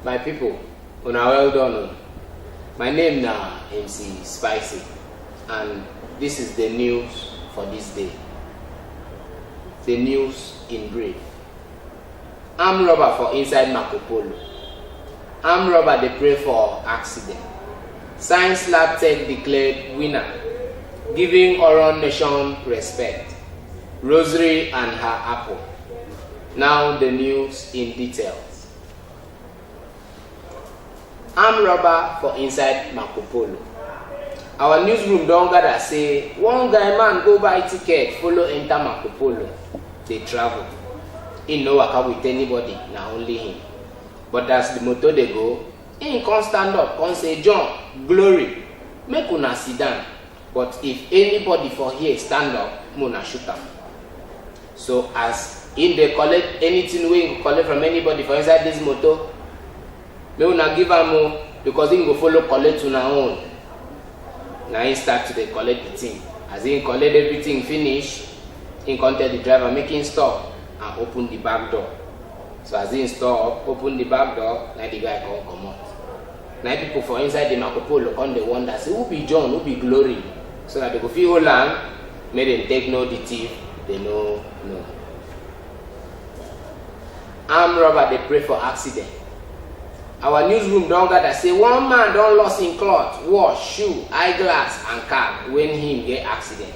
My people, una well done. My name now MC Spicy, and this is the news for this day. The news in brief. Armed robber for inside Marco Polo. Armed robber they pray for accident. Science Lab Tech declared winner, giving Oron Nation respect. Rosary and her apple. Now the news in details. Armed robber for inside Marco Polo. Our newsroom don gather say one guy man go buy ticket follow enter Marco Polo. They travel. He no waka with anybody, na only him. But as the motor they go, he can't stand up, can't say John, glory, make una sit down. But if anybody for here stand up, muna shoot am. So as in they collect anything we collect from anybody for inside this motor, may una give am more because he go follow collect una own. Now he start to collect the thing. As he collect everything finish, he can tell the driver make him stop and open the back door. So as he stop, open the back door, now the guy can come out. Now people for inside the Marco Polo come they wonder, say who be John, who be Glory? So that they go feel hold on, make them take no the thief, they know no. Armed robber they pray for accident. Our newsroom don gather say one man don lost him cloth, watch, shoe, eyeglass and card when him get accident.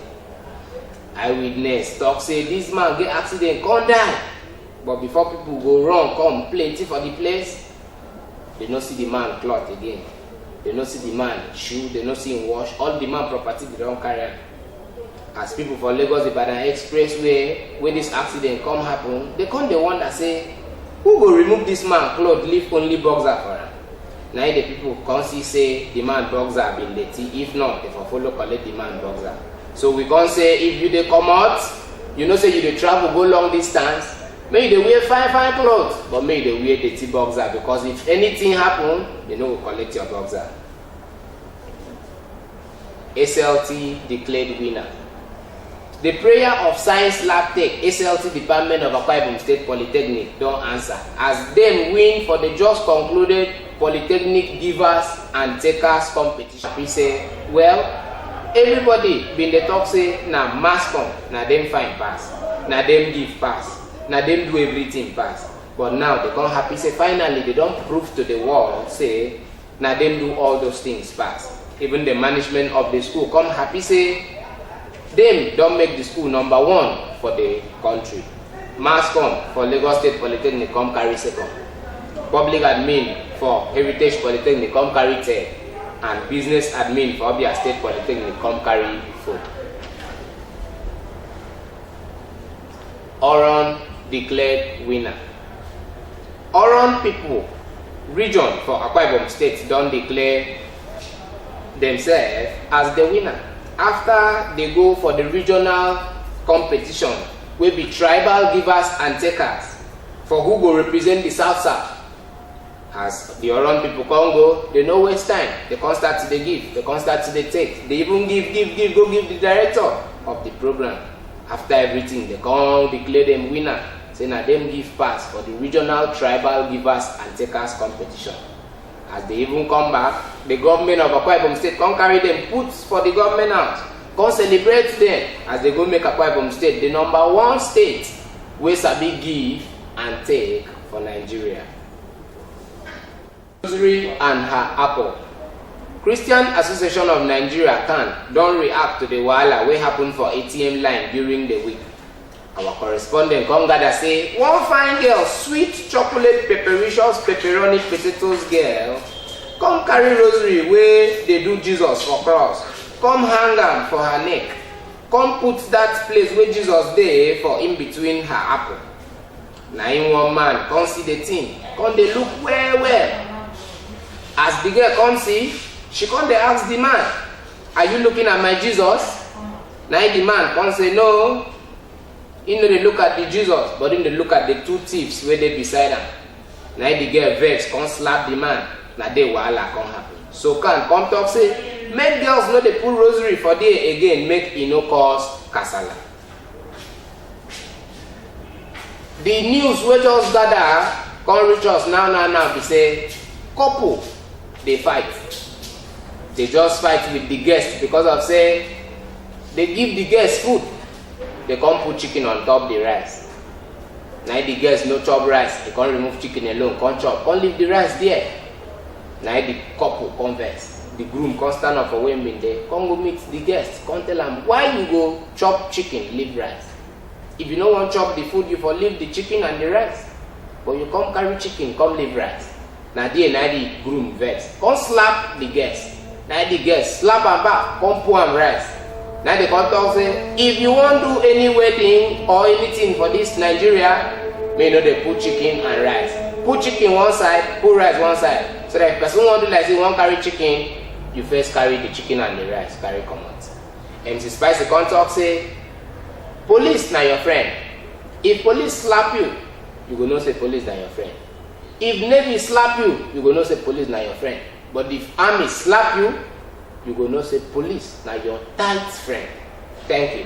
Eyewitness talk say this man get accident come die, but before people go run come plenty for the place, they no see the man cloth again, they no see the man shoe, they no see him wash, all the man property they don carry am. As people for Lagos Ibadan expressway when this accident come happen, they come dey wonder say who go remove this man cloth leave only boxer for him. Now the people come see say the man boxer been dirty, if not they for follow collect the man boxer. So we can say if you dey come out, you know say you dey travel go long distance, may you dey wear fine clothes, but may you dey wear dirty boxer because if anything happen, they no go collect your boxer. SLT declared winner. The prayer of Science Lab Tech, SLT Department of Akwa Ibom State Polytechnic, don't answer, as them win for the just concluded Polytechnic Givers and Takers competition. We say, well, everybody been the talk say, na mass come, na them find pass, na them give pass, na them do everything pass. But now they come happy say, finally they don't prove to the world, say, na them do all those things pass. Even the management of the school come happy say, them don't make the school number 1 for the country. Mass come for Lagos State Polytechnic come carry second. Public admin for Heritage Polytechnic come carry third. And business admin for Abia State Polytechnic come carry fourth. Oron declared winner. Oron people, region for Akwa Ibom State don't declare themselves as the winner. After they go for the regional competition, will be tribal givers and takers for who go represent the South. As the Oron people come go, they no waste time. They can't start to the give, they can't start to the take. They even give, go give the director of the program. After everything, they can't declare them winner. Say na them give pass for the regional tribal givers and takers competition. As they even come back, the government of Akwa Ibom State come carry them, put for the government house, come celebrate them as they go make Akwa Ibom State the number 1 state where sabi give and take for Nigeria. Rosary and her apple. Christian Association of Nigeria (CAN) don't react to the wahala wey happen for ATM line during the week. Our correspondent come gather say one fine girl, sweet chocolate peppericious pepperoni potatoes girl, come carry rosary where they do Jesus for cross, come hang am for her neck, come put that place where Jesus dey for in between her apple. Na in one man come see the thing, come they look well. As the girl come see, she come they ask the man, are you looking at my Jesus? Na the man come say no. He no dey look at the Jesus, but he dey look at the 2 thieves where they beside him. Now the girl vex, come slap the man. Now they wahala come happen. So can come talk say, make girls know they put rosary for there again, make e no cause kasala. The news we just gather come reach us now be say couple dey fight. They just fight with the guest because of say they give the guest food, they come put chicken on top the rice. Now the guest no chop rice, they can't remove chicken alone, can't chop, can't leave the rice there. Now the couple converse. The groom come stand up for women there, come go meet the guest, come tell them why you go chop chicken, leave rice. If you don't want chop the food, you for leave the chicken and the rice. But you come carry chicken, come leave rice. Now the groom vex, come slap the guest. Now the guest slap am back, come pour am rice. Now they come talk say, if you want do any wedding or anything for this Nigeria, may know they put chicken and rice. Put chicken one side, put rice one side. So that if person want to do like say, want carry chicken, you first carry the chicken and the rice, carry come out. MC Spicy come talk say, police na your friend. If police slap you, you go know say police na your friend. If Navy slap you, you go know say police na your friend. But if army slap you, you go know say police na your tight friend. Thank you.